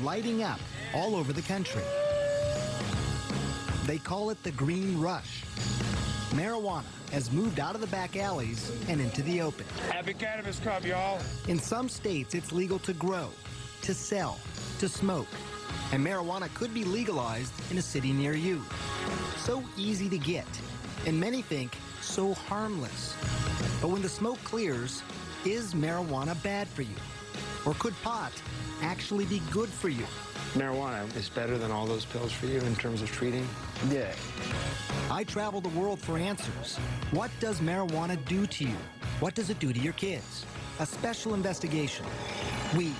lighting up all over the country. They call it the green rush. Marijuana has moved out of the back alleys and into the open. Happy Cannabis Cup, y'all. In some states, it's legal to grow, to sell, to smoke. And marijuana could be legalized in a city near you. So easy to get, and many think so harmless. But when the smoke clears, is marijuana bad for you? Or could pot actually be good for you? Marijuana is better than all those pills for you in terms of treating? Yeah. I travel the world for answers. What does marijuana do to you? What does it do to your kids? A special investigation. Weed.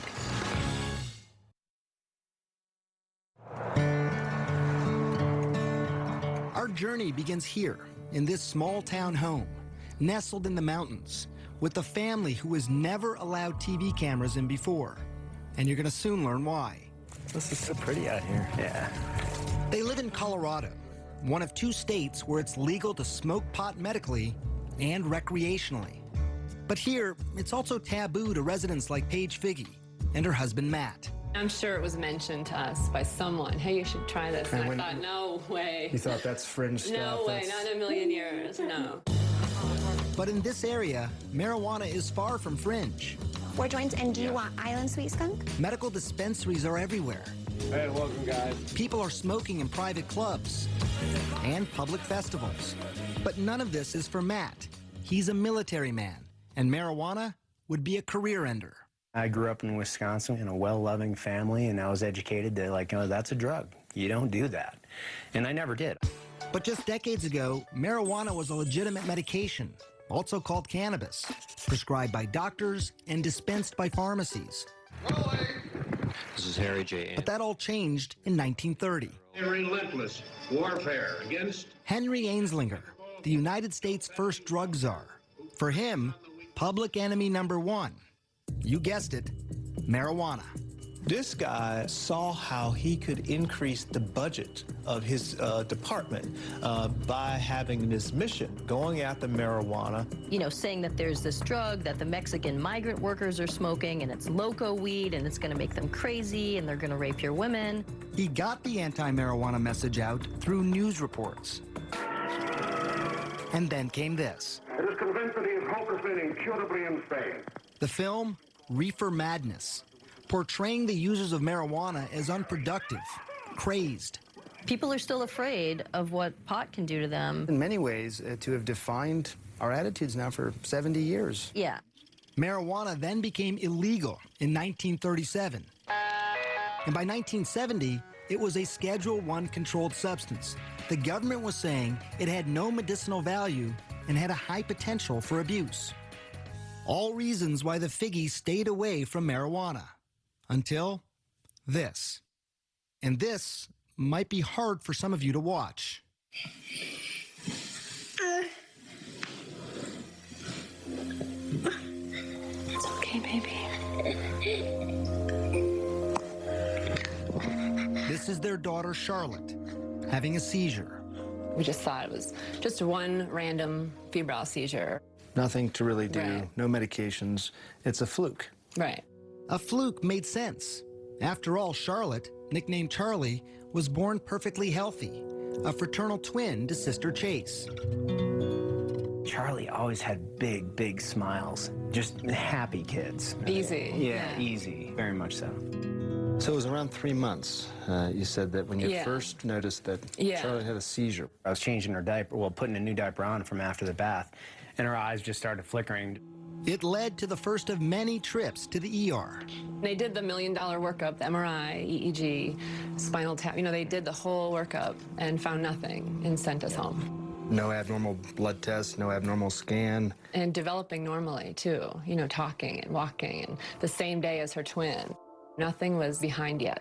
Our journey begins here, in this small town home, nestled in the mountains, with a family who has never allowed TV cameras in before. And you're gonna soon learn why. This is so pretty out here. Yeah. They live in Colorado, one of 2 states where it's legal to smoke pot medically and recreationally. But here, it's also taboo to residents like Paige Figi and her husband, Matt. I'm sure it was mentioned to us by someone, hey, you should try this. And I thought, no way. You thought that's fringe stuff? No way, not in a million years, no. But in this area, marijuana is far from fringe. 4 joints, and do you want Island Sweet Skunk? Medical dispensaries are everywhere. Hey, welcome, guys. People are smoking in private clubs and public festivals. But none of this is for Matt. He's a military man, and marijuana would be a career ender. I grew up in Wisconsin in a well-loving family, and I was educated that, like, that's a drug. You don't do that. And I never did. But just decades ago, marijuana was a legitimate medication, also called cannabis, prescribed by doctors and dispensed by pharmacies. This is Harry J. But that all changed in 1930. A relentless warfare against Henry Anslinger, the United States' first drug czar. For him, public enemy number 1, you guessed it, marijuana. This guy saw how he could increase the budget of his department by having this mission, going after marijuana. You know, saying that there's this drug that the Mexican migrant workers are smoking, and it's loco weed, and it's going to make them crazy, and they're going to rape your women. He got the anti-marijuana message out through news reports. And then came this. It is convinced that he is hopelessly and incurably insane. The film, Reefer Madness, portraying the users of marijuana as unproductive, crazed. People are still afraid of what pot can do to them. In many ways, to have defined our attitudes now for 70 years. Yeah. Marijuana then became illegal in 1937. And by 1970, it was a Schedule I controlled substance. The government was saying it had no medicinal value and had a high potential for abuse. All reasons why the Figgies stayed away from marijuana. Until this. And this might be hard for some of you to watch. It's okay, baby. This is their daughter, Charlotte, having a seizure. We just thought it was just one random febrile seizure. Nothing to really do, Right. no medications. It's a fluke. Right. A fluke made sense. After all, Charlotte, nicknamed Charlie, was born perfectly healthy, a fraternal twin to sister Chase. Charlie always had big, big smiles. Just happy kids. Easy. Yeah, easy. Very much so. So it was around 3 months, you said, that when you Yeah. first noticed that Yeah. Charlotte had a seizure. I was changing her diaper, well, putting a new diaper on from after the bath, and her eyes just started flickering. It led to the first of many trips to the ER. They did the $1 million workup, the MRI, EEG, spinal tap. You know, they did the whole workup and found nothing and sent us home. No abnormal blood test, no abnormal scan. And developing normally, too. You know, talking and walking, and the same day as her twin. Nothing was behind yet.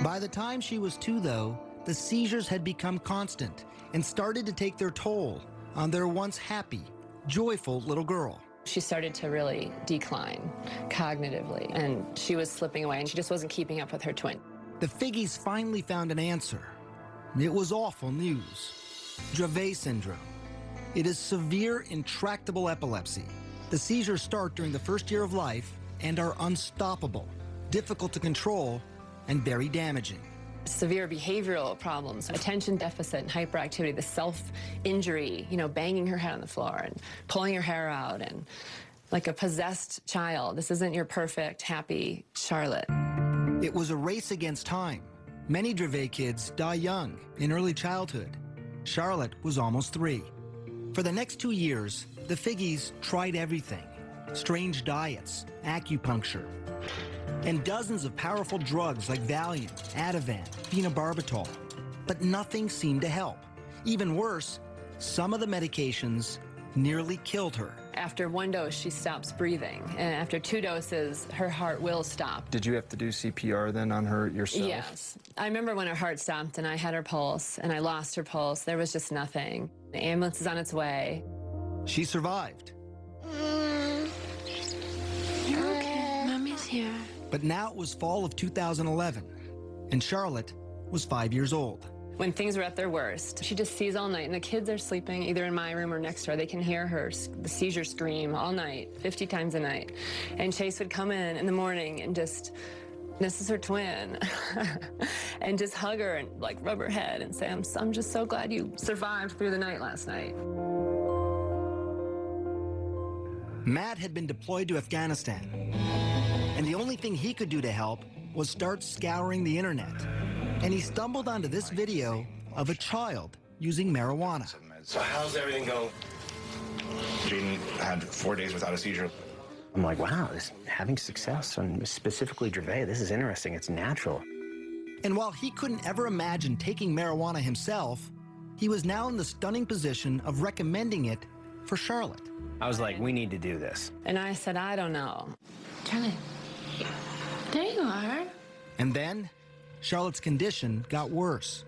By the time she was 2, though, the seizures had become constant and started to take their toll on their once happy, joyful little girl. She started to really decline cognitively, and she was slipping away, and she just wasn't keeping up with her twin. The Figgies finally found an answer. It was awful news. Dravet Syndrome. It is severe, intractable epilepsy. The seizures start during the first year of life and are unstoppable. difficult to control, and very damaging. Severe behavioral problems, attention deficit and hyperactivity, the self-injury, banging her head on the floor and pulling her hair out and like a possessed child. This isn't your perfect, happy Charlotte. It was a race against time. Many Dravet kids die young, in early childhood. Charlotte was almost 3. For the next 2 years, the Figis tried everything. Strange diets, acupuncture, and dozens of powerful drugs like Valium, Ativan, phenobarbital. But nothing seemed to help. Even worse, some of the medications nearly killed her. After 1 dose, she stops breathing. And after 2 doses, her heart will stop. Did you have to do CPR then on her yourself? Yes. I remember when her heart stopped and I had her pulse and I lost her pulse. There was just nothing. The ambulance is on its way. She survived. You're okay. Mommy's here. But now it was fall of 2011, and Charlotte was 5 years old. When things were at their worst, she just sees all night, and the kids are sleeping either in my room or next door. They can hear the seizure scream all night, 50 times a night. And Chase would come in the morning and just, this is her twin, and just hug her and like rub her head and say, I'm just so glad you survived through the night last night. Matt had been deployed to Afghanistan, and the only thing he could do to help was start scouring the internet. And he stumbled onto this video of a child using marijuana. So how's everything going? Jaden had 4 days without a seizure. I'm like, wow, having success on specifically Dravet, this is interesting. It's natural. And while he couldn't ever imagine taking marijuana himself, he was now in the stunning position of recommending it for Charlotte. I was like, we need to do this. And I said, I don't know. Charlotte, there you are. And then Charlotte's condition got worse.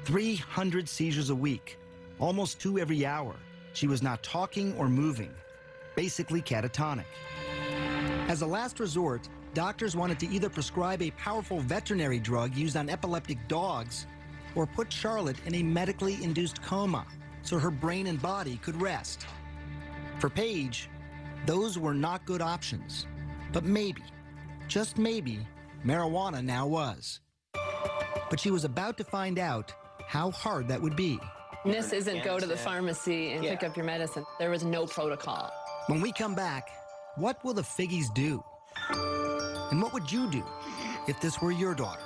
300 seizures a week, almost 2 every hour. She was not talking or moving, basically catatonic. As a last resort, doctors wanted to either prescribe a powerful veterinary drug used on epileptic dogs or put Charlotte in a medically induced coma so her brain and body could rest. For Paige, those were not good options. But maybe, just maybe, marijuana now was. But she was about to find out how hard that would be. This isn't go to the pharmacy and pick up your medicine. There was no protocol. When we come back, what will the Figis do? And what would you do if this were your daughter?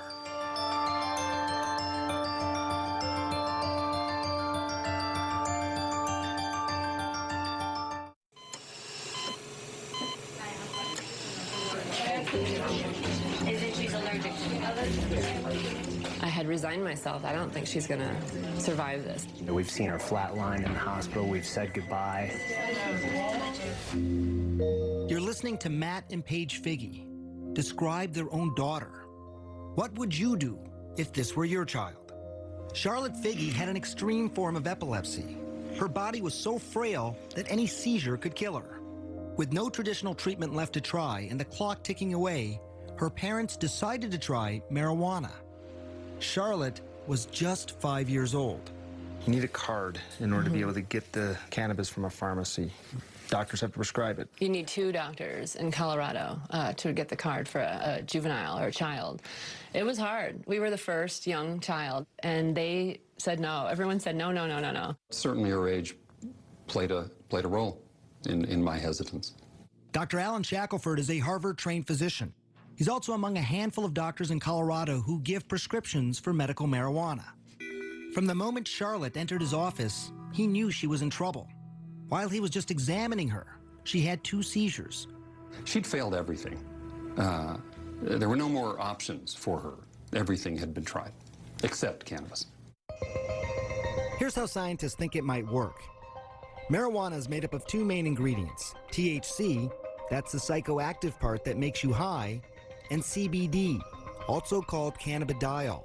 I had resigned myself. I don't think she's gonna survive this. We've seen her flatline in the hospital. We've said goodbye. You're listening to Matt and Paige Figi describe their own daughter. What would you do if this were your child? Charlotte Figi had an extreme form of epilepsy. Her body was so frail that any seizure could kill her. With no traditional treatment left to try and the clock ticking away, her parents decided to try marijuana. Charlotte was just 5 years old. You need a card in order to be able to get the cannabis from a pharmacy. Doctors have to prescribe it. You need 2 doctors in Colorado to get the card for a juvenile or a child. It was hard. We were the first young child, and they said no. Everyone said no, no, no, no, no. Certainly her age played a role in my hesitance. Dr. Alan Shackelford is a Harvard-trained physician. He's also among a handful of doctors in Colorado who give prescriptions for medical marijuana. From the moment Charlotte entered his office, he knew she was in trouble. While he was just examining her, she had 2 seizures. She'd failed everything. There were no more options for her. Everything had been tried, except cannabis. Here's how scientists think it might work. Marijuana is made up of 2 main ingredients: THC, that's the psychoactive part that makes you high, and CBD, also called cannabidiol.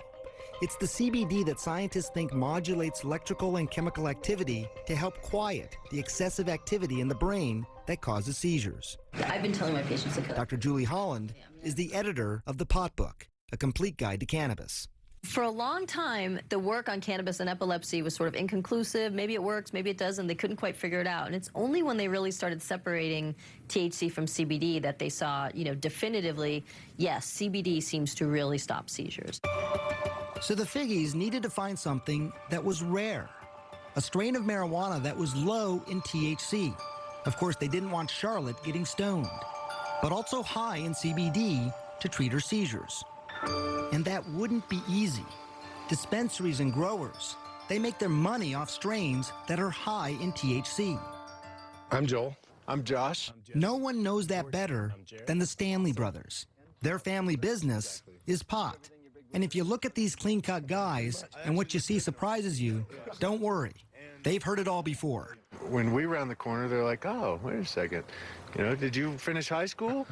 It's the CBD that scientists think modulates electrical and chemical activity to help quiet the excessive activity in the brain that causes seizures. I've been telling my patients to cut. Dr. Julie Holland is the editor of The Pot Book, a complete guide to cannabis. For a long time, the work on cannabis and epilepsy was sort of inconclusive. Maybe it works, maybe it doesn't. They couldn't quite figure it out. And it's only when they really started separating THC from CBD that they saw, definitively, yes, CBD seems to really stop seizures. So the Figis needed to find something that was rare, a strain of marijuana that was low in THC. Of course, they didn't want Charlotte getting stoned, but also high in CBD to treat her seizures. And that wouldn't be easy. Dispensaries and growers, they make their money off strains that are high in THC. I'm Joel. I'm Josh. No one knows that better than the Stanley Brothers. Their family business is pot. And if you look at these clean-cut guys and what you see surprises you, don't worry. They've heard it all before. When we round the corner, they're like, oh, wait a second. Did you finish high school?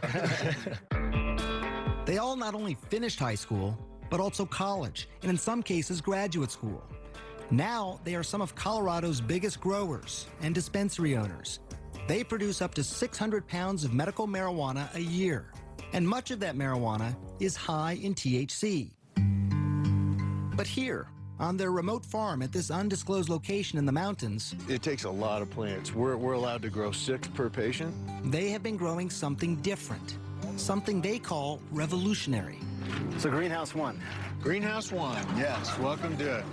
They all not only finished high school, but also college, and in some cases, graduate school. Now, they are some of Colorado's biggest growers and dispensary owners. They produce up to 600 pounds of medical marijuana a year, and much of that marijuana is high in THC. But here, on their remote farm at this undisclosed location in the mountains, it takes a lot of plants. We're allowed to grow 6 per patient. They have been growing something different, something they call revolutionary. So Greenhouse 1. Greenhouse 1, yes. Welcome to it.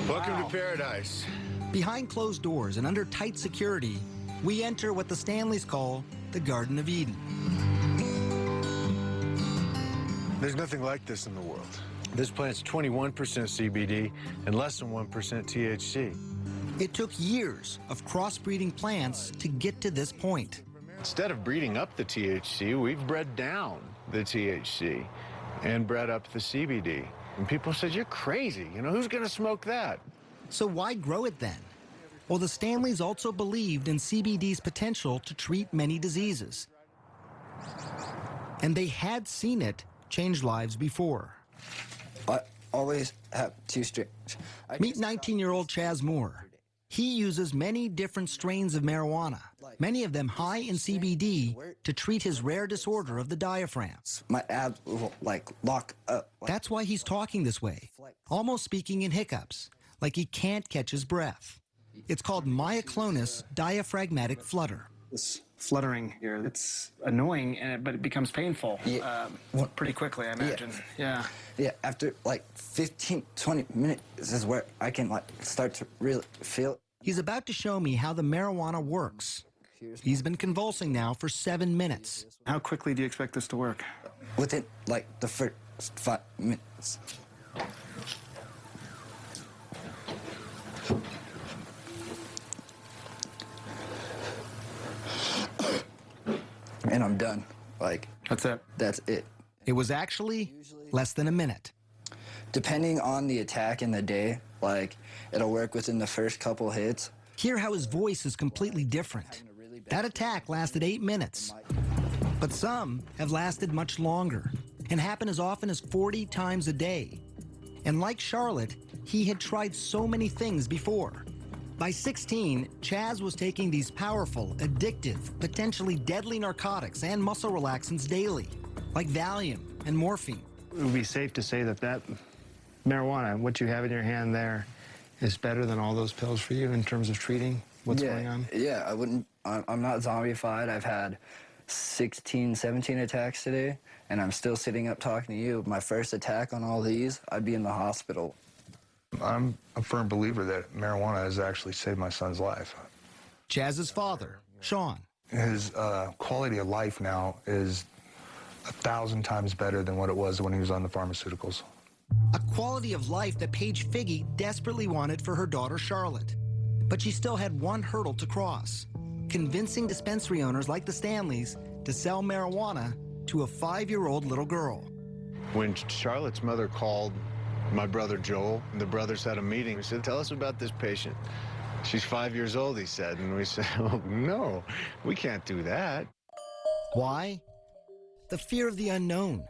Welcome to paradise. Behind closed doors and under tight security, we enter what the Stanleys call the Garden of Eden. There's nothing like this in the world. This plant's 21% CBD and less than 1% THC. It took years of crossbreeding plants to get to this point. Instead of breeding up the THC, we've bred down the THC and bred up the CBD. And people said, you're crazy. Who's going to smoke that? So why grow it then? Well, the Stanleys also believed in CBD's potential to treat many diseases. And they had seen it change lives before. I always have 2 strains. Meet 19-year-old Chaz Moore. He uses many different strains of marijuana, many of them high in CBD, to treat his rare disorder of the diaphragm. My abs will, lock up. That's why he's talking this way, almost speaking in hiccups, like he can't catch his breath. It's called myoclonus diaphragmatic flutter. This fluttering here, it's annoying, but it becomes painful pretty quickly, I imagine. Yeah. Yeah, after 15, 20 minutes is where I can start to really feel it. He's about to show me how the marijuana works. He's been convulsing now for 7 minutes. How quickly do you expect this to work? Within the first 5 minutes. And I'm done. That's it? That's it. It was actually less than a minute. Depending on the attack in the day, it'll work within the first couple hits. Hear how his voice is completely different. That attack lasted 8 minutes. But some have lasted much longer and happen as often as 40 times a day. And like Charlotte, he had tried so many things before. By 16, Chaz was taking these powerful, addictive, potentially deadly narcotics and muscle relaxants daily, like Valium and morphine. It would be safe to say that marijuana, what you have in your hand there, is better than all those pills for you in terms of treating what's going on? Yeah, I'm not zombified. I've had 16, 17 attacks today, and I'm still sitting up talking to you. My first attack on all these, I'd be in the hospital. I'm a firm believer that marijuana has actually saved my son's life. Chaz's father, Sean. His quality of life now is 1,000 times better than what it was when he was on the pharmaceuticals. A quality of life that Paige Figi desperately wanted for her daughter Charlotte. But she still had one hurdle to cross: convincing dispensary owners like the Stanleys to sell marijuana to a 5-year-old little girl. When Charlotte's mother called my brother Joel, and the brothers had a meeting, we said, tell us about this patient. She's 5 years old, he said. And we said, oh, no, we can't do that. Why? The fear of the unknown.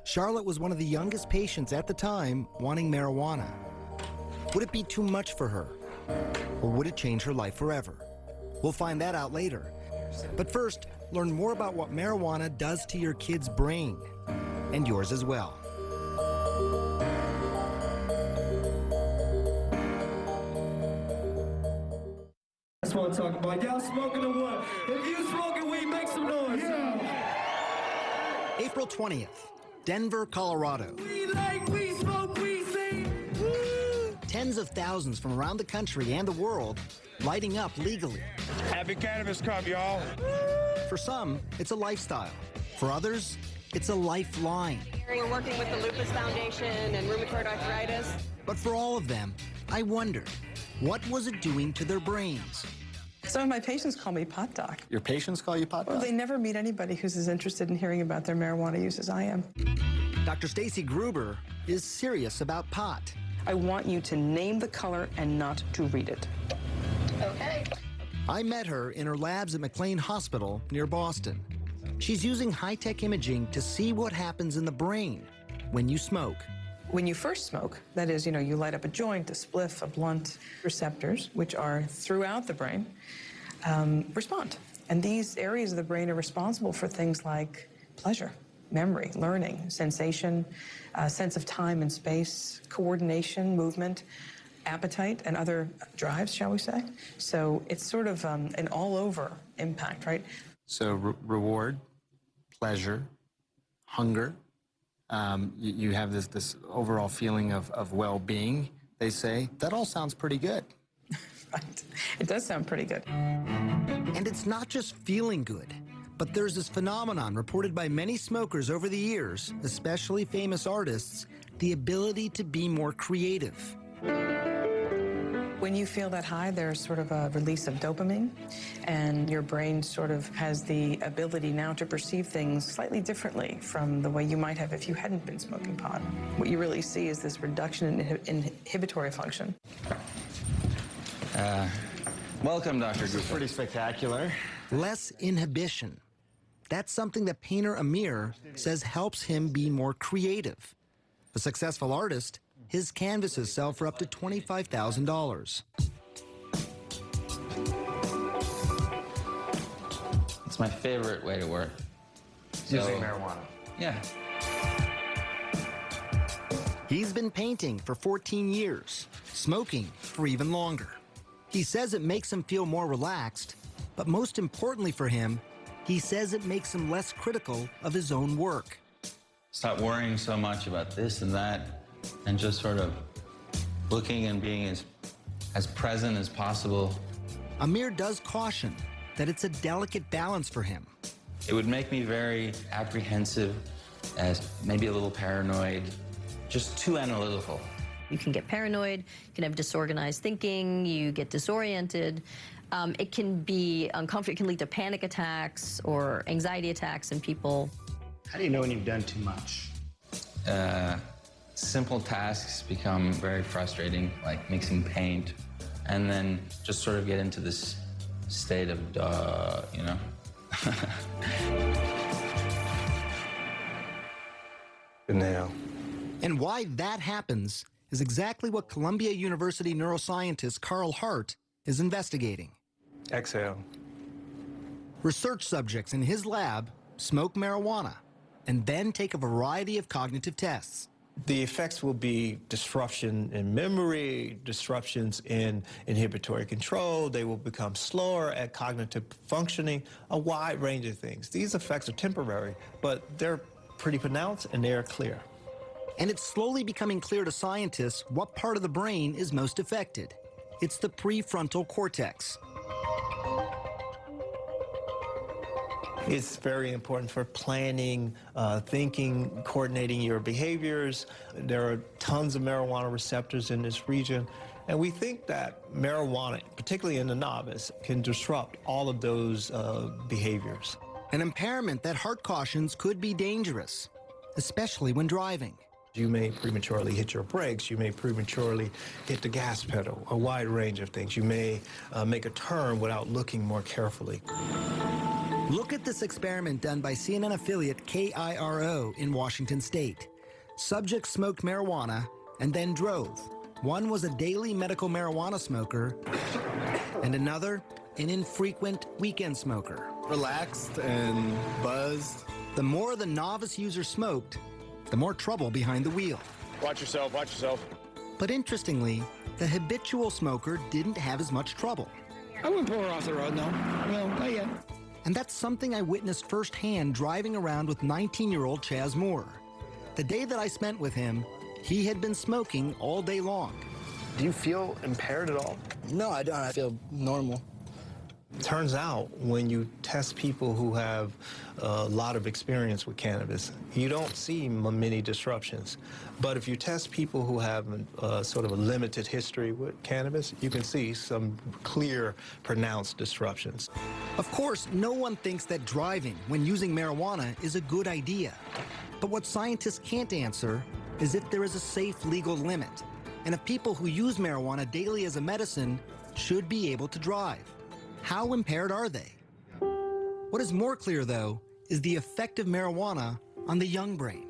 Charlotte was one of the youngest patients at the time wanting marijuana. Would it be too much for her? Or would it change her life forever? We'll find that out later. But first, learn more about what marijuana does to your kid's brain, and yours as well. That's what I'm talking about. Y'all smoking or what? If you smoking weed, make some noise. Yeah. April 20th, Denver, Colorado. We like, we smoke, we sing. Woo! Tens of thousands from around the country and the world lighting up legally. Happy Cannabis Cup, y'all. For some, it's a lifestyle. For others, it's a lifeline. We're working with the Lupus Foundation and rheumatoid arthritis. But for all of them, I wondered, what was it doing to their brains? Some of my patients call me pot doc. Your patients call you pot doc? Well, they never meet anybody who's as interested in hearing about their marijuana use as I am. Dr. Stacy Gruber is serious about pot. I want you to name the color and not to read it. Okay. I met her in her labs at McLean Hospital near Boston. She's using high-tech imaging to see what happens in the brain when you smoke. When you first smoke, that is, you light up a joint, a spliff, a blunt, receptors, which are throughout the brain, respond. And these areas of the brain are responsible for things like pleasure, memory, learning, sensation, sense of time and space, coordination, movement, appetite, and other drives, shall we say. So it's sort of an all-over impact, right? So reward, pleasure, hunger. You have this overall feeling of well-being, they say. That all sounds pretty good. Right. It does sound pretty good. And it's not just feeling good, but there's this phenomenon reported by many smokers over the years, especially famous artists, the ability to be more creative. When you feel that high, there's sort of a release of dopamine, and your brain sort of has the ability now to perceive things slightly differently from the way you might have if you hadn't been smoking pot. What you really see is this reduction in inhibitory function. Welcome, Dr. Gupta. Pretty spectacular. Less inhibition. That's something that painter Amir says helps him be more creative. A successful artist, his canvases sell for up to $25,000. It's my favorite way to work. Using marijuana. Yeah. He's been painting for 14 years, smoking for even longer. He says it makes him feel more relaxed, but most importantly for him, he says it makes him less critical of his own work. Stop worrying so much about this and that, and just sort of looking and being as present as possible. Amir does caution that it's a delicate balance for him. It would make me very apprehensive, as maybe a little paranoid, just too analytical. You can get paranoid, you can have disorganized thinking, you get disoriented. It can be uncomfortable, it can lead to panic attacks or anxiety attacks in people. How do you know when you've done too much? Simple tasks become very frustrating, like mixing paint, and then just sort of get into this state of duh, you know? Good nail. And why that happens is exactly what Columbia University neuroscientist Carl Hart is investigating. Exhale. Research subjects in his lab smoke marijuana and then take a variety of cognitive tests. The effects will be disruption in memory, disruptions in inhibitory control. They will become slower at cognitive functioning, a wide range of things. These effects are temporary, but they're pretty pronounced and they're clear. And it's slowly becoming clear to scientists what part of the brain is most affected. It's the prefrontal cortex. It's very important for planning, thinking, coordinating your behaviors. There are tons of marijuana receptors in this region. And we think that marijuana, particularly in the novice, can disrupt all of those behaviors. An impairment that Hart cautions could be dangerous, especially when driving. You may prematurely hit your brakes. You may prematurely hit the gas pedal, a wide range of things. You may make a turn without looking more carefully. Look at this experiment done by CNN affiliate KIRO in Washington State. Subjects smoked marijuana and then drove. One was a daily medical marijuana smoker, and another, an infrequent weekend smoker. Relaxed and buzzed. The more the novice user smoked, the more trouble behind the wheel. Watch yourself, watch yourself. But interestingly, the habitual smoker didn't have as much trouble. I wouldn't pull her off the road, no. No, not yet. And that's something I witnessed firsthand driving around with 19-year-old Chaz Moore. The day that I spent with him, he had been smoking all day long. Do you feel impaired at all? No, I don't. I feel normal. Turns out when you test people who have a lot of experience with cannabis, you don't see many disruptions. But if you test people who have sort of a limited history with cannabis, you can see some clear, pronounced disruptions. Of course, no one thinks that driving when using marijuana is a good idea. But what scientists can't answer is if there is a safe legal limit, and if people who use marijuana daily as a medicine should be able to drive. How impaired are they? What is more clear, though, is the effect of marijuana on the young brain.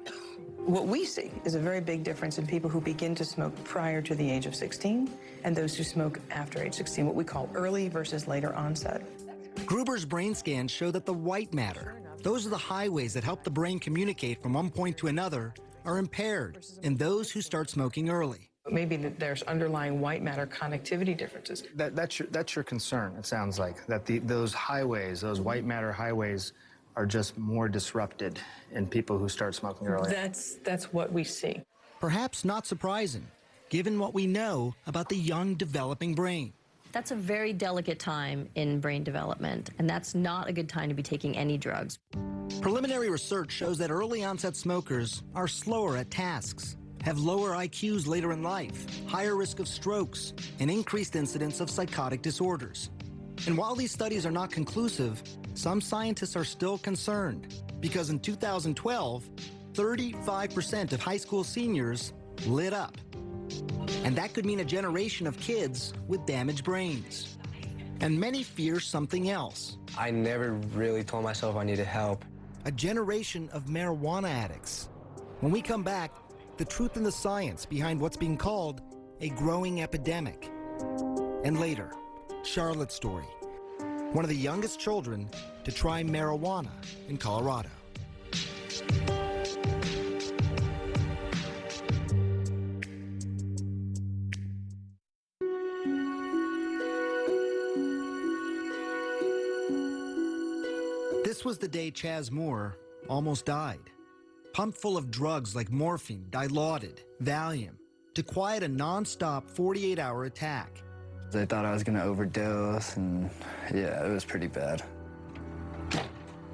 What we see is a very big difference in people who begin to smoke prior to the age of 16 and those who smoke after age 16, what we call early versus later onset. Gruber's brain scans show that the white matter, those are the highways that help the brain communicate from one point to another, are impaired in those who start smoking early. Maybe there's underlying white matter connectivity differences. That's your concern, it sounds like, that those highways, those white matter highways, are just more disrupted in people who start smoking early. That's what we see. Perhaps not surprising, given what we know about the young developing brain. That's a very delicate time in brain development, and that's not a good time to be taking any drugs. Preliminary research shows that early onset smokers are slower at tasks, have lower IQs later in life, higher risk of strokes, and increased incidence of psychotic disorders. And while these studies are not conclusive, some scientists are still concerned because in 2012, 35% of high school seniors lit up. And that could mean a generation of kids with damaged brains. And many fear something else. I never really told myself I needed help. A generation of marijuana addicts. When we come back, the truth and the science behind what's being called a growing epidemic. And later, Charlotte's story, one of the youngest children to try marijuana in Colorado. This was the day Chaz Moore almost died. Pumped full of drugs like morphine, Dilaudid, Valium, to quiet a non-stop 48-hour attack. I thought I was going to overdose, and yeah, it was pretty bad.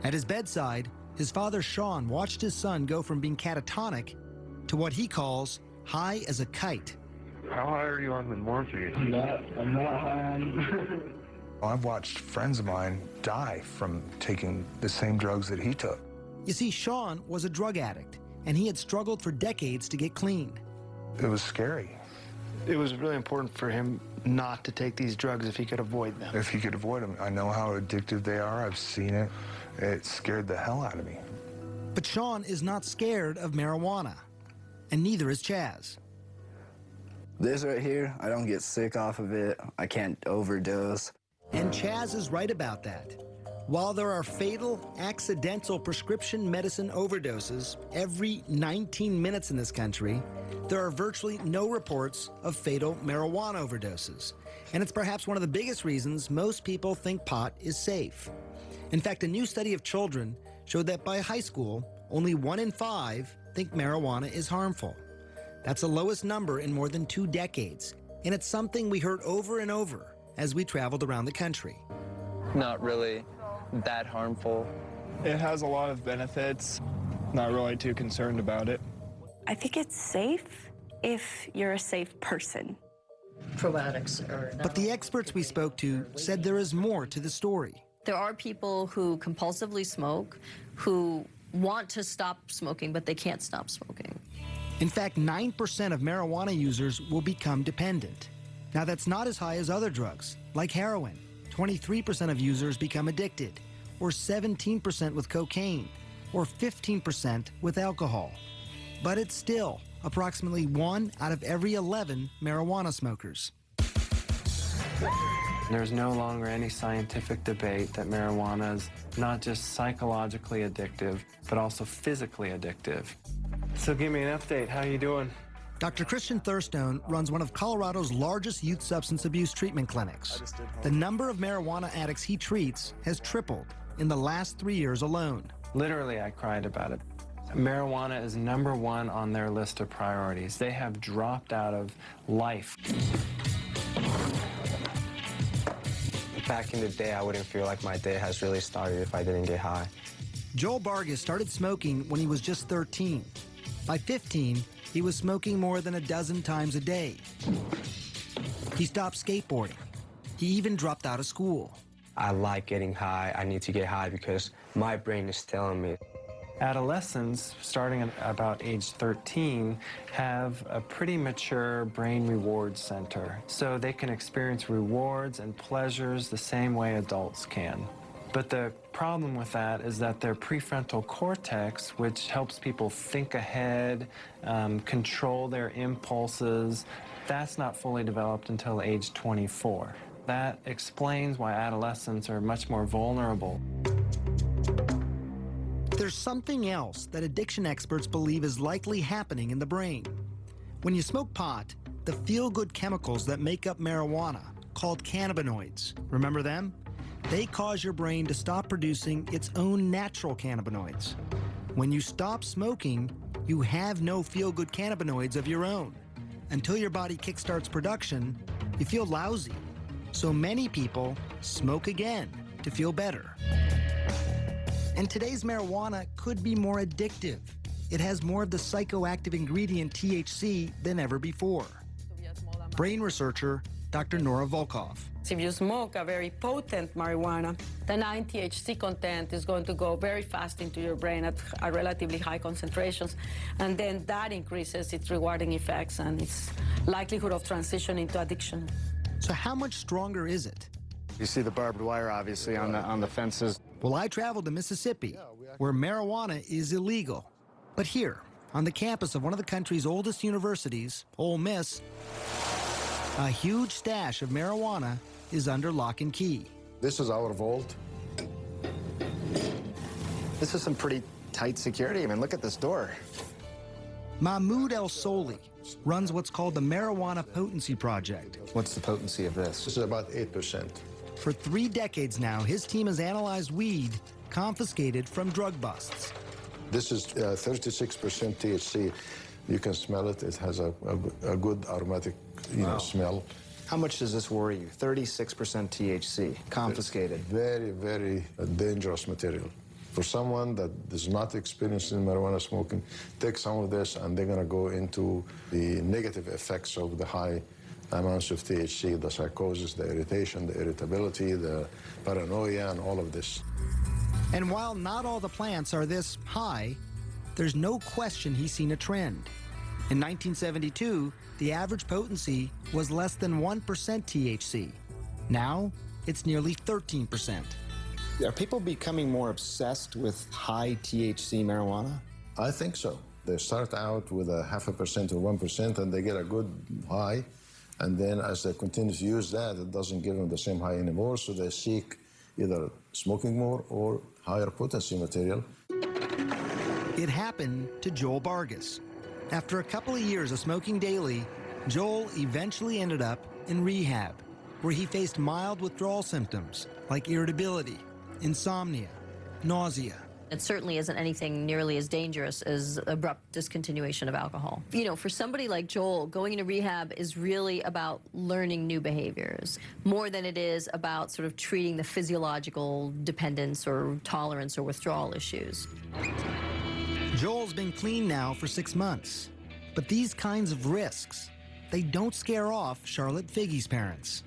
At his bedside, his father Sean watched his son go from being catatonic to what he calls high as a kite. How high are you on the morphine? I'm not high. I've watched friends of mine die from taking the same drugs that he took. You see, Sean was a drug addict, and he had struggled for decades to get clean. It was scary. It was really important for him not to take these drugs if he could avoid them. If he could avoid them. I know how addictive they are. I've seen it. It scared the hell out of me. But Sean is not scared of marijuana, and neither is Chaz. This right here, I don't get sick off of it. I can't overdose. And Chaz is right about that. While there are fatal, accidental prescription medicine overdoses every 19 minutes in this country, there are virtually no reports of fatal marijuana overdoses. And it's perhaps one of the biggest reasons most people think pot is safe. In fact, a new study of children showed that by high school, only 1 in 5 think marijuana is harmful. That's the lowest number in more than 2 decades. And it's something we heard over and over as we traveled around the country. Not really that harmful. It has a lot of benefits. Not really too concerned about it. I think it's safe if you're a safe person. Probiotics are But the experts we spoke to said there is more to the story. There are people who compulsively smoke, who want to stop smoking, but they can't stop smoking. In fact, 9% of marijuana users will become dependent. Now, that's not as high as other drugs, like heroin. 23% of users become addicted, or 17% with cocaine, or 15% with alcohol. But it's still approximately 1 out of every 11 marijuana smokers. There's no longer any scientific debate that marijuana is not just psychologically addictive, but also physically addictive. So give me an update. How you doing? Dr. Christian Thurstone runs one of Colorado's largest youth substance abuse treatment clinics. The number of marijuana addicts he treats has tripled in the last 3 years alone. Literally, I cried about it. Marijuana is #1 on their list of priorities. They have dropped out of life. Back in the day, I wouldn't feel like my day has really started if I didn't get high. Joel Vargas started smoking when he was just 13. By 15, he was smoking more than a dozen times a day. He stopped skateboarding. He even dropped out of school. I like getting high. I need to get high because my brain is telling me. Adolescents, starting at about age 13, have a pretty mature brain reward center, so they can experience rewards and pleasures the same way adults can. But the problem with that is that their prefrontal cortex, which helps people think ahead, control their impulses, that's not fully developed until age 24. That explains why adolescents are much more vulnerable. There's something else that addiction experts believe is likely happening in the brain. When you smoke pot, the feel-good chemicals that make up marijuana, called cannabinoids, remember them? They cause your brain to stop producing its own natural cannabinoids. When you stop smoking, you have no feel-good cannabinoids of your own. Until your body kickstarts production, you feel lousy. So many people smoke again to feel better. And today's marijuana could be more addictive. It has more of the psychoactive ingredient THC than ever before. Brain researcher Dr. Nora Volkov. If you smoke a very potent marijuana, the 9-THC content is going to go very fast into your brain at a relatively high concentrations, and then that increases its rewarding effects and its likelihood of transition into addiction. So how much stronger is it? You see the barbed wire, obviously, on the fences. Well, I traveled to Mississippi, where marijuana is illegal. But here, on the campus of one of the country's oldest universities, Ole Miss, a huge stash of marijuana is under lock and key. This is our vault. This is some pretty tight security. I mean, look at this door. Mahmoud El Soli runs what's called the Marijuana Potency Project. What's the potency of this? This is about 8%. For 3 decades now, his team has analyzed weed confiscated from drug busts. This is 36% THC. You can smell it. It has a good aromatic, smell. How much does this worry you? 36% THC, confiscated. Very, very dangerous material. For someone that is not experienced in marijuana smoking, take some of this and they're going to go into the negative effects of the high amounts of THC, the psychosis, the irritation, the irritability, the paranoia, and all of this. And while not all the plants are this high, there's no question he's seen a trend. In 1972, the average potency was less than 1% THC. Now, it's nearly 13%. Are people becoming more obsessed with high THC marijuana? I think so. They start out with a 0.5% or 1%, and they get a good high. And then as they continue to use that, it doesn't give them the same high anymore, so they seek either smoking more or higher potency material. It happened to Joel Vargas. After a couple of years of smoking daily, Joel eventually ended up in rehab, where he faced mild withdrawal symptoms like irritability, insomnia, nausea. It certainly isn't anything nearly as dangerous as abrupt discontinuation of alcohol. You know, for somebody like Joel, going into rehab is really about learning new behaviors, more than it is about sort of treating the physiological dependence or tolerance or withdrawal issues. Joel's been clean now for 6 months, but these kinds of risks, they don't scare off Charlotte Figi's parents.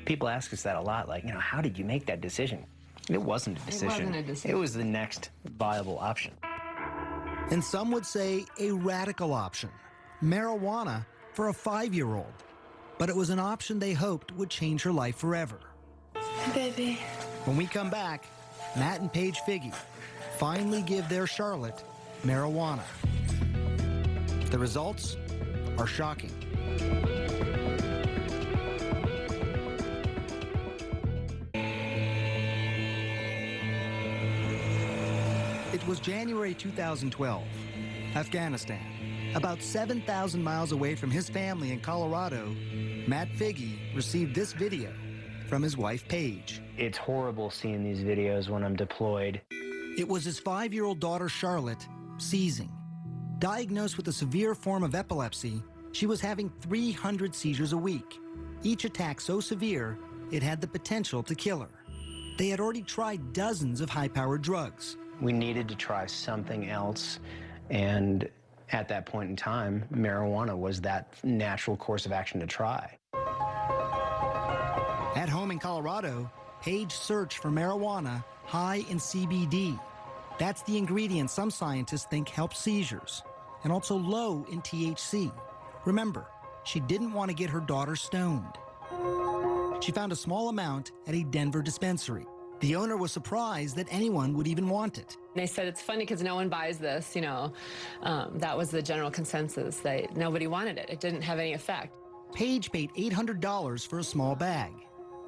People ask us that a lot, like, how did you make that decision? It wasn't a decision. It wasn't a decision. It was the next viable option. And some would say a radical option, marijuana for a 5-year-old. But it was an option they hoped would change her life forever. Baby. When we come back, Matt and Paige Figi finally give their Charlotte marijuana. The results are shocking. It was January 2012, Afghanistan, About 7,000 miles away from his family in Colorado, Matt Figi received this video from his wife, Paige. It's horrible seeing these videos when I'm deployed. It was his 5-year-old daughter, Charlotte, seizing. Diagnosed with a severe form of epilepsy, she was having 300 seizures a week, each attack so severe it had the potential to kill her. They had already tried dozens of high-powered drugs. We needed to try something else, and at that point in time, marijuana was that natural course of action to try. At home in Colorado, Paige searched for marijuana high in CBD. That's the ingredient some scientists think helps seizures, and also low in THC. Remember, she didn't want to get her daughter stoned. She found a small amount at a Denver dispensary. The owner was surprised that anyone would even want it. They said it's funny because no one buys this, you know. That was the general consensus. Nobody wanted it. It didn't have any effect. Paige paid $800 for a small bag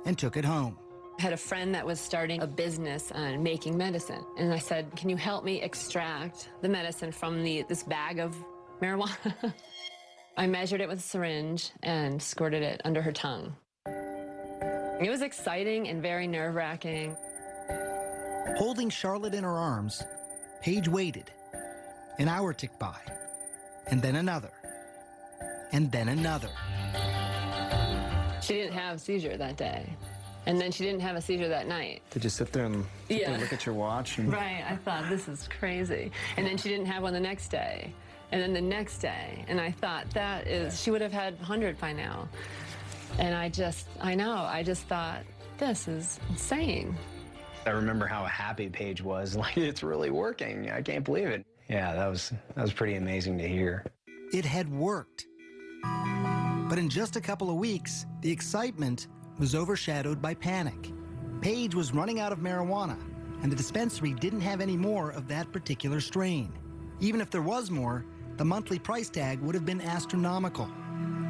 and took it home. I had a friend that was starting a business on making medicine. And I said, can you help me extract the medicine from this bag of marijuana? I measured it with a syringe and squirted it under her tongue. It was exciting and very nerve-wracking. Holding Charlotte in her arms, Paige waited. An hour ticked by, and then another, and then another. She didn't have a seizure that day. And then she didn't have a seizure that night. Did you sit there and look at your watch? And... Right, I thought, this is crazy. And then she didn't have one the next day. And then the next day. And I thought, she would have had 100 by now. And I just thought, this is insane. I remember how happy Paige was. Like, it's really working. I can't believe it. Yeah, that was pretty amazing to hear. It had worked. But in just a couple of weeks, the excitement was overshadowed by panic. Paige was running out of marijuana, and the dispensary didn't have any more of that particular strain. Even if there was more, the monthly price tag would have been astronomical.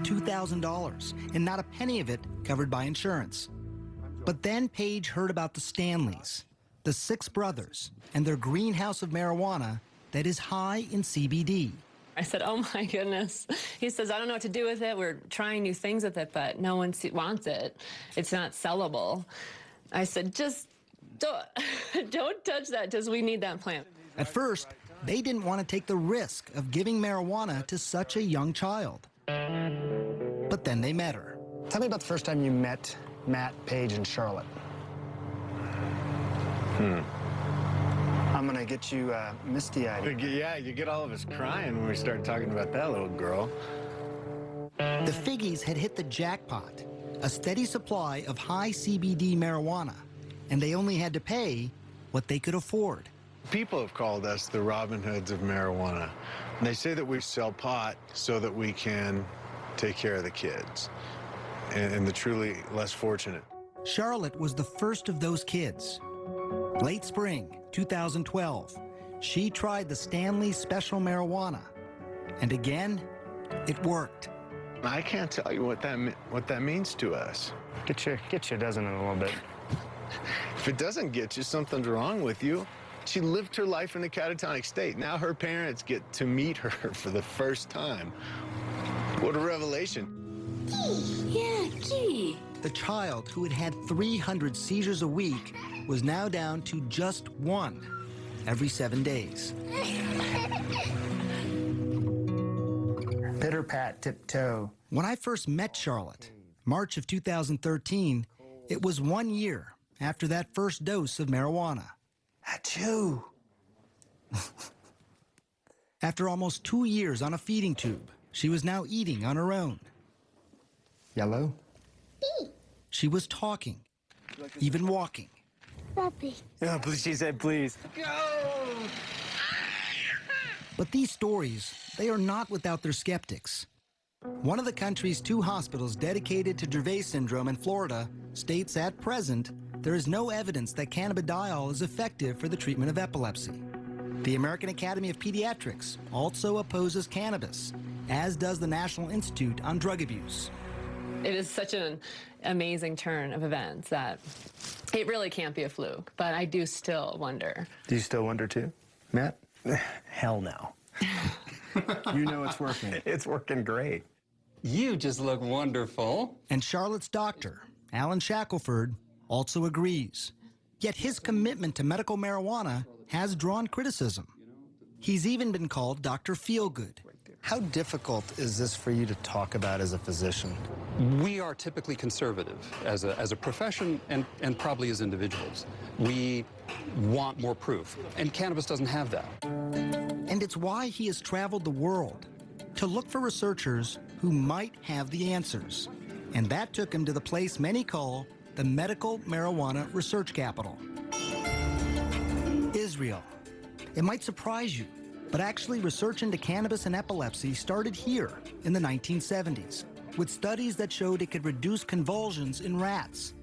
$2,000, and not a penny of it covered by insurance. But then Paige heard about the Stanleys, the 6 brothers, and their greenhouse of marijuana that is high in CBD. I said, oh my goodness. He says, I don't know what to do with it. We're trying new things with it, but no one wants it. It's not sellable. I said, just don't touch that, because we need that plant. At first, they didn't want to take the risk of giving marijuana to such a young child. But then they met her. Tell me about the first time you met Matt, Paige, and Charlotte. I'm gonna get you misty-eyed. Yeah, you get all of us crying when we start talking about that little girl. The Figis had hit the jackpot, a steady supply of high CBD marijuana, and they only had to pay what they could afford. People have called us the Robin Hoods of marijuana. And they say that we sell pot so that we can take care of the kids and the truly less fortunate. Charlotte was the first of those kids. Late spring 2012, she tried the Stanley Special Marijuana, and again, it worked. I can't tell you what that means to us. Get you a dozen in a little bit. If it doesn't get you, something's wrong with you. She lived her life in a catatonic state. Now her parents get to meet her for the first time. What a revelation. Gee. The child who had had 300 seizures a week was now down to just 1 every 7 days. Pitter pat, tiptoe. When I first met Charlotte, March of 2013, it was 1 year after that first dose of marijuana. Achoo! After almost 2 years on a feeding tube, she was now eating on her own. Yellow? She was talking, even walking. Puppy. Oh, please, she said, please. Go! But these stories, they are not without their skeptics. One of the country's 2 hospitals dedicated to Dravet Syndrome in Florida states at present there is no evidence that cannabidiol is effective for the treatment of epilepsy. The American Academy of Pediatrics also opposes cannabis, as does the National Institute on Drug Abuse. It is such an amazing turn of events that it really can't be a fluke, but I do still wonder. Do you still wonder too, Matt? Hell no. You know it's working. It's working great. You just look wonderful. And Charlotte's doctor, Alan Shackelford, also agrees. Yet his commitment to medical marijuana has drawn criticism. He's even been called Dr. Feelgood. How difficult is this for you to talk about as a physician? We are typically conservative as a profession and probably as individuals. We want more proof, and cannabis doesn't have that. And it's why he has traveled the world to look for researchers who might have the answers. And that took him to the place many call the medical marijuana research capital. Israel. It might surprise you, but actually research into cannabis and epilepsy started here in the 1970s, with studies that showed it could reduce convulsions in rats.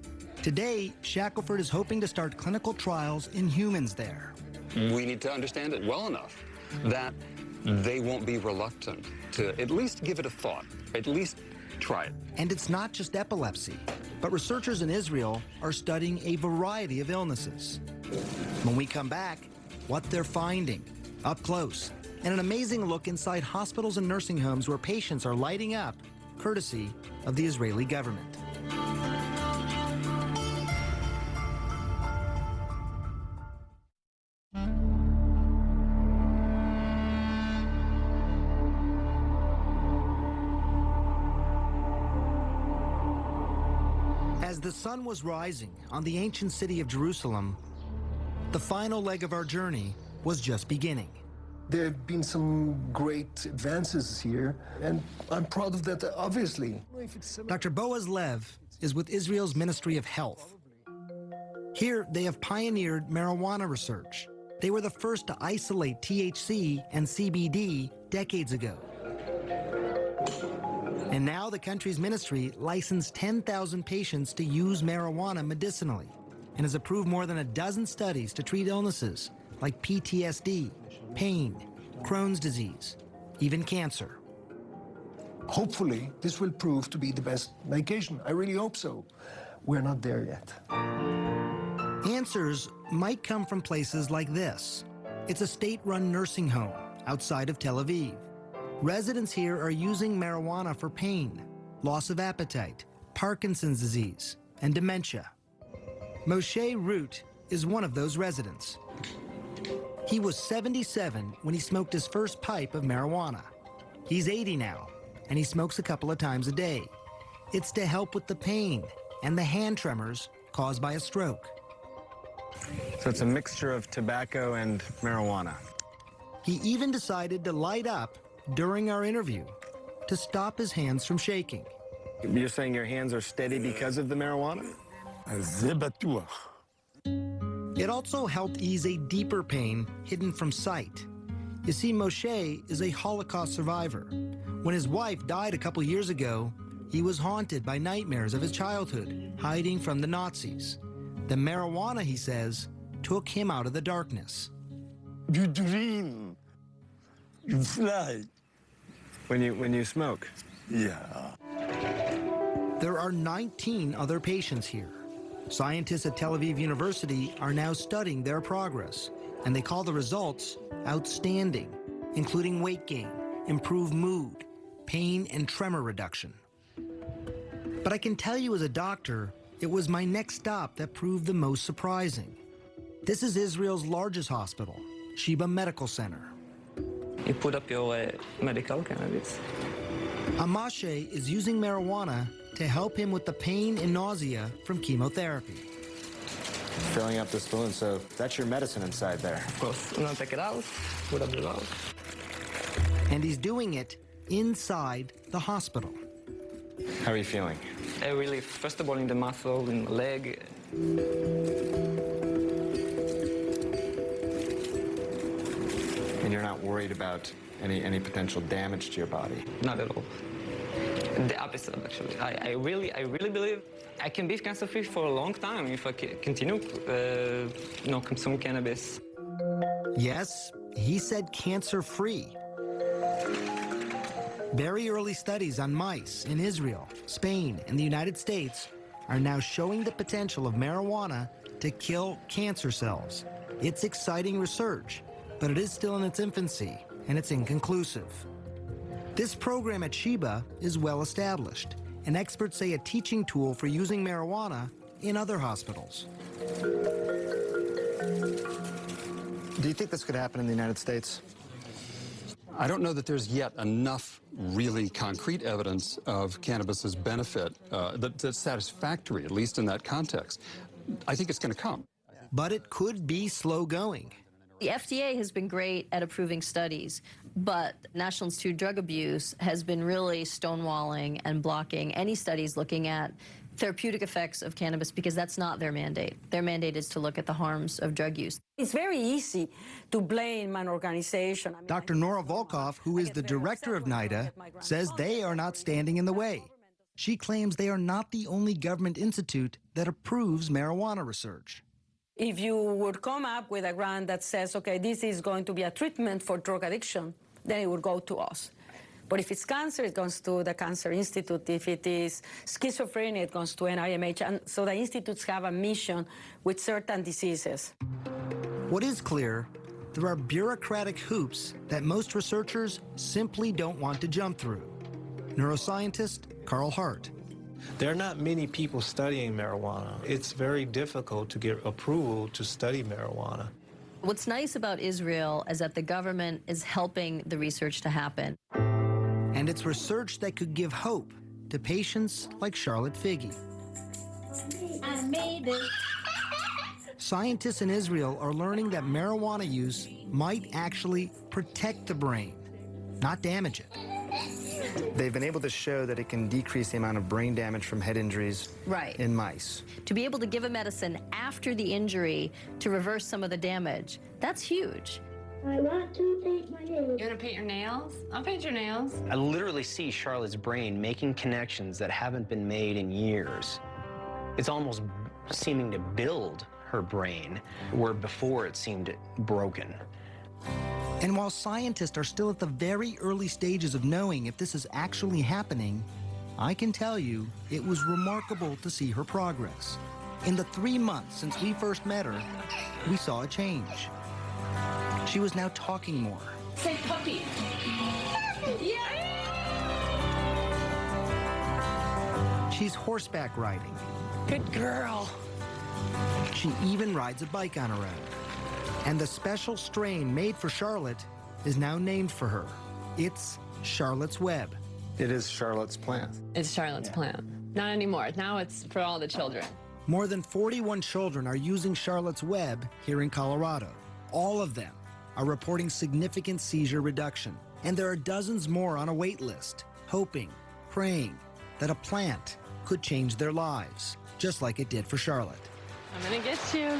Today, Shackelford is hoping to start clinical trials in humans there. We need to understand it well enough that they won't be reluctant to at least give it a thought, at least try it. And it's not just epilepsy, but researchers in Israel are studying a variety of illnesses. When we come back, what they're finding, up close, and an amazing look inside hospitals and nursing homes where patients are lighting up, courtesy of the Israeli government. As the sun was rising on the ancient city of Jerusalem, the final leg of our journey was just beginning. There have been some great advances here, and I'm proud of that, obviously. Dr. Boaz Lev is with Israel's Ministry of Health. Here, they have pioneered marijuana research. They were the first to isolate THC and CBD decades ago. And now the country's ministry licensed 10,000 patients to use marijuana medicinally and has approved more than a dozen studies to treat illnesses like PTSD, pain, Crohn's disease, even cancer. Hopefully, this will prove to be the best medication. I really hope so. We're not there yet. Answers might come from places like this. It's a state-run nursing home outside of Tel Aviv. Residents here are using marijuana for pain, loss of appetite, Parkinson's disease, and dementia. Moshe Root is one of those residents. He was 77 when he smoked his first pipe of marijuana. He's 80 now, and he smokes a couple of times a day. It's to help with the pain and the hand tremors caused by a stroke. So it's a mixture of tobacco and marijuana. He even decided to light up during our interview to stop his hands from shaking. You're saying your hands are steady because of the marijuana? It also helped ease a deeper pain hidden from sight. You see, Moshe is a Holocaust survivor. When his wife died a couple years ago, he was haunted by nightmares of his childhood, hiding from the Nazis. The marijuana, he says, took him out of the darkness. You dream. You fly. When you smoke? Yeah. There are 19 other patients here. Scientists at Tel Aviv University are now studying their progress, and they call the results outstanding, including weight gain, improved mood, pain and tremor reduction. But I can tell you as a doctor, it was my next stop that proved the most surprising. This is Israel's largest hospital, Sheba Medical Center. You put up your medical cannabis. Amashe is using marijuana to help him with the pain and nausea from chemotherapy. Filling up the spoon, so that's your medicine inside there. Of course. Now take it out, put up the valve. And he's doing it inside the hospital. How are you feeling? I relief, first of all, in the muscle, in the leg. And you're not worried about any potential damage to your body? Not at all. The opposite, actually. I really believe I can be cancer-free for a long time if I continue, consume cannabis. Yes, he said cancer-free. Very early studies on mice in Israel, Spain, and the United States are now showing the potential of marijuana to kill cancer cells. It's exciting research, but it is still in its infancy, and it's inconclusive. This program at Sheba is well established, and experts say a teaching tool for using marijuana in other hospitals. Do you think this could happen in the United States? I don't know that there's yet enough really concrete evidence of cannabis's benefit that's satisfactory, at least in that context. I think it's going to come. But it could be slow going. The FDA has been great at approving studies, but National Institute of Drug Abuse has been really stonewalling and blocking any studies looking at therapeutic effects of cannabis because that's not their mandate. Their mandate is to look at the harms of drug use. It's very easy to blame an organization. Dr. Nora Volkoff, who is the director of NIDA, says they are not standing in the way. She claims they are not the only government institute that approves marijuana research. If you would come up with a grant that says, okay, this is going to be a treatment for drug addiction, then it would go to us. But if it's cancer, it goes to the Cancer Institute. If it is schizophrenia, it goes to NIMH. And so the institutes have a mission with certain diseases. What is clear, there are bureaucratic hoops that most researchers simply don't want to jump through. Neuroscientist Carl Hart. There are not many people studying marijuana. It's very difficult to get approval to study marijuana. What's nice about Israel is that the government is helping the research to happen. And it's research that could give hope to patients like Charlotte Figi. I made it. Scientists in Israel are learning that marijuana use might actually protect the brain, not damage it. They've been able to show that it can decrease the amount of brain damage from head injuries in mice. To be able to give a medicine after the injury to reverse some of the damage, that's huge. I want to paint my nails. You want to paint your nails? I'll paint your nails. I literally see Charlotte's brain making connections that haven't been made in years. It's almost seeming to build her brain, where before it seemed broken. And while scientists are still at the very early stages of knowing if this is actually happening, I can tell you it was remarkable to see her progress. In the 3 months since we first met her, we saw a change. She was now talking more. Say puppy. She's horseback riding. Good girl. She even rides a bike on her own. And the special strain made for Charlotte is now named for her. It's Charlotte's Webb. It is Charlotte's plant. It's Charlotte's plant. Not anymore. Now it's for all the children. More than 41 children are using Charlotte's Webb here in Colorado. All of them are reporting significant seizure reduction. And there are dozens more on a wait list, hoping, praying that a plant could change their lives, just like it did for Charlotte. I'm gonna get you.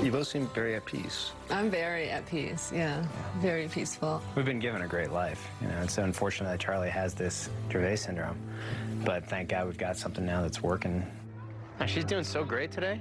You both seem very at peace. I'm very at peace, yeah. Very peaceful. We've been given a great life. You know, it's unfortunate that Charlie has this Dravet Syndrome, but thank God we've got something now that's working. Oh, she's doing so great today.